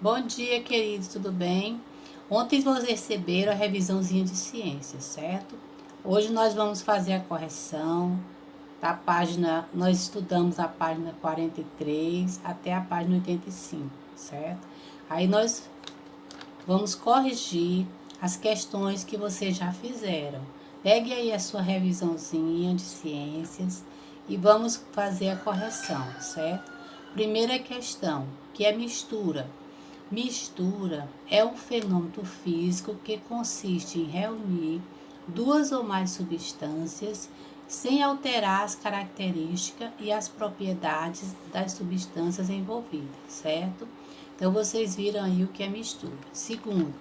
Bom dia, queridos, tudo bem? Ontem vocês receberam a revisãozinha de ciências, certo? Hoje nós vamos fazer a correção da página, nós estudamos a página 43 até a página 85, certo? Aí nós vamos corrigir as questões que vocês já fizeram. Pegue aí a sua revisãozinha de ciências e vamos fazer a correção, certo? Primeira questão, que é mistura. Mistura é um fenômeno físico que consiste em reunir duas ou mais substâncias sem alterar as características e as propriedades das substâncias envolvidas, certo? Então, vocês viram aí o que é mistura. Segundo,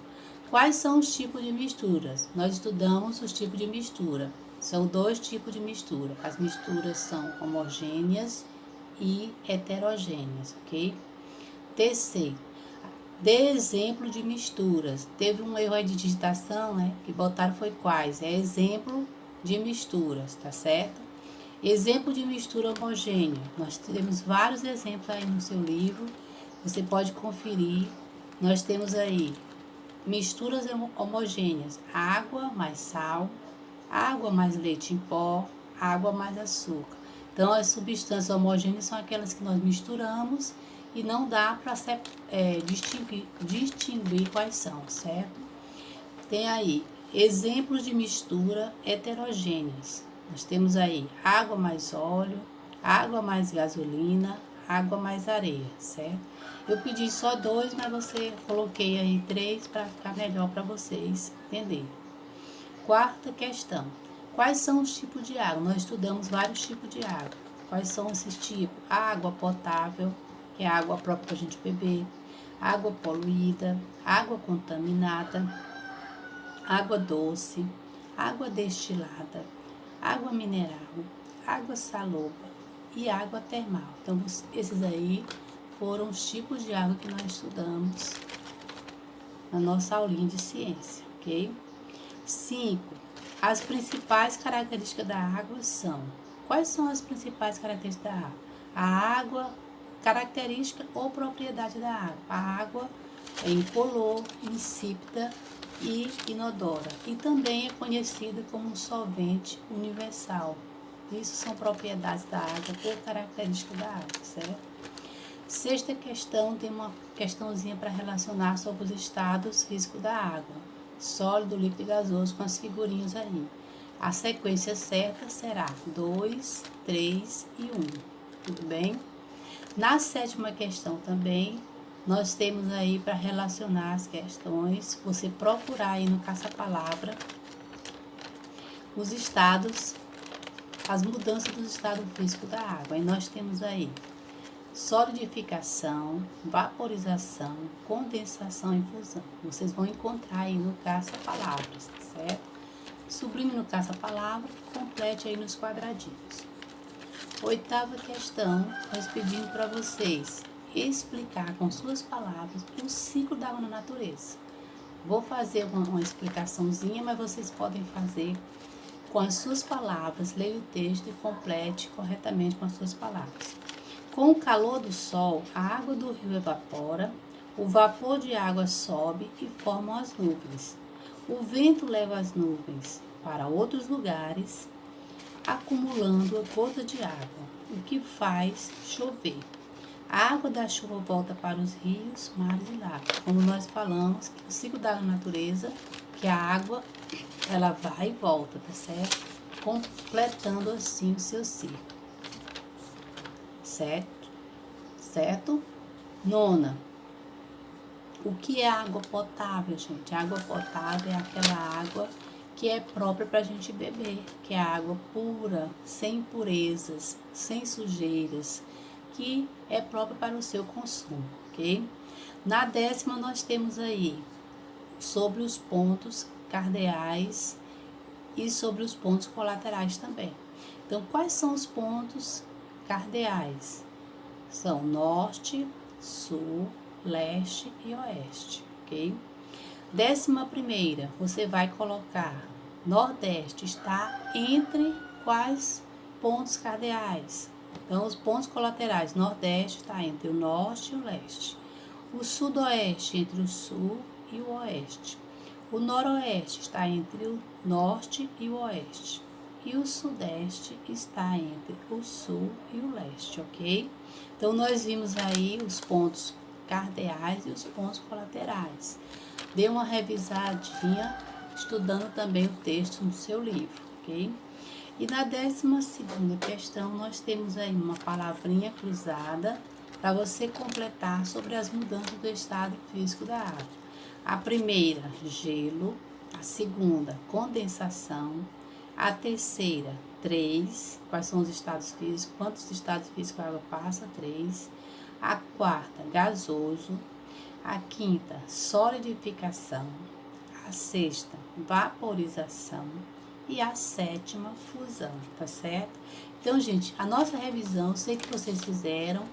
quais são os tipos de misturas? Nós estudamos os tipos de mistura. São dois tipos de mistura. As misturas são homogêneas e heterogêneas, ok? Terceiro, dê exemplo de misturas. Teve um erro aí de digitação, né? Que botaram foi quais? É exemplo de misturas, tá certo? Exemplo de mistura homogênea. Nós temos vários exemplos aí no seu livro. Você pode conferir. Nós temos aí misturas homogêneas: água mais sal, água mais leite em pó, água mais açúcar. Então, as substâncias homogêneas são aquelas que nós misturamos e não dá para distinguir quais são, certo? Tem aí exemplos de mistura heterogêneas. Nós temos aí água mais óleo, água mais gasolina, água mais areia, certo? Eu pedi só dois, mas você coloquei aí três para ficar melhor para vocês entenderem. Quarta questão. Quais são os tipos de água? Nós estudamos vários tipos de água. Quais são esses tipos? Água potável, que é a água própria para a gente beber, água poluída, água contaminada, água doce, água destilada, água mineral, água salobra e água termal. Então, esses aí foram os tipos de água que nós estudamos na nossa aulinha de ciência, ok? 5. As principais características da água são... Quais são as principais características da água? A água, característica ou propriedade da água. A água é incolor, insípida e inodora. E também é conhecida como um solvente universal. Isso são propriedades da água ou características da água, certo? Sexta questão, tem uma questãozinha para relacionar sobre os estados físicos da água. Sólido, líquido e gasoso, com as figurinhas aí. A sequência certa será 2, 3 e 1. Tudo bem? Na sétima questão também, nós temos aí para relacionar as questões, você procurar aí no caça-palavra os estados, as mudanças do estado físico da água. E nós temos aí solidificação, vaporização, condensação e fusão. Vocês vão encontrar aí no caça-palavras, certo? Sublime no caça-palavra, complete aí nos quadradinhos. Oitava questão, nós pedimos para vocês explicar com suas palavras o ciclo da água na natureza. Vou fazer uma explicaçãozinha, mas vocês podem fazer com as suas palavras, leia o texto e complete corretamente com as suas palavras. Com o calor do sol, a água do rio evapora, o vapor de água sobe e formam as nuvens. O vento leva as nuvens para outros lugares, acumulando a gota de água, o que faz chover. A água da chuva volta para os rios, mares e lagos. Como nós falamos, que o ciclo da natureza, que a água, ela vai e volta, tá certo? Completando assim o seu ciclo. Certo? Nona. O que é água potável, gente? Água potável é aquela água que é própria para a gente beber, que é água pura, sem impurezas, sem sujeiras, que é própria para o seu consumo, ok? Na décima, nós temos aí sobre os pontos cardeais e sobre os pontos colaterais também. Então, quais são os pontos cardeais? São norte, sul, leste e oeste, ok? 11ª, você vai colocar nordeste, está entre quais pontos cardeais? Então, os pontos colaterais, nordeste está entre o norte e o leste. O sudoeste entre o sul e o oeste. O noroeste está entre o norte e o oeste. E o sudeste está entre o sul e o leste, ok? Então, nós vimos aí os pontos cardeais e os pontos colaterais. Dê uma revisadinha, estudando também o texto no seu livro, ok? E na 12ª questão, nós temos aí uma palavrinha cruzada para você completar sobre as mudanças do estado físico da água. A primeira, gelo. A segunda, condensação. A terceira, 3. Quais são os estados físicos? Quantos estados físicos a água passa? 3. A quarta, gasoso. A quinta, solidificação. A sexta, vaporização. E a sétima, fusão, tá certo? Então, gente, a nossa revisão, sei que vocês fizeram,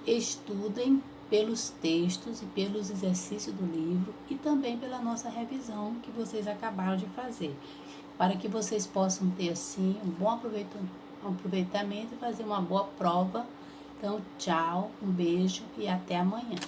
estudem pelos textos e pelos exercícios do livro e também pela nossa revisão que vocês acabaram de fazer, para que vocês possam ter, assim, um bom aproveitamento e fazer uma boa prova. Então, tchau, um beijo e até amanhã.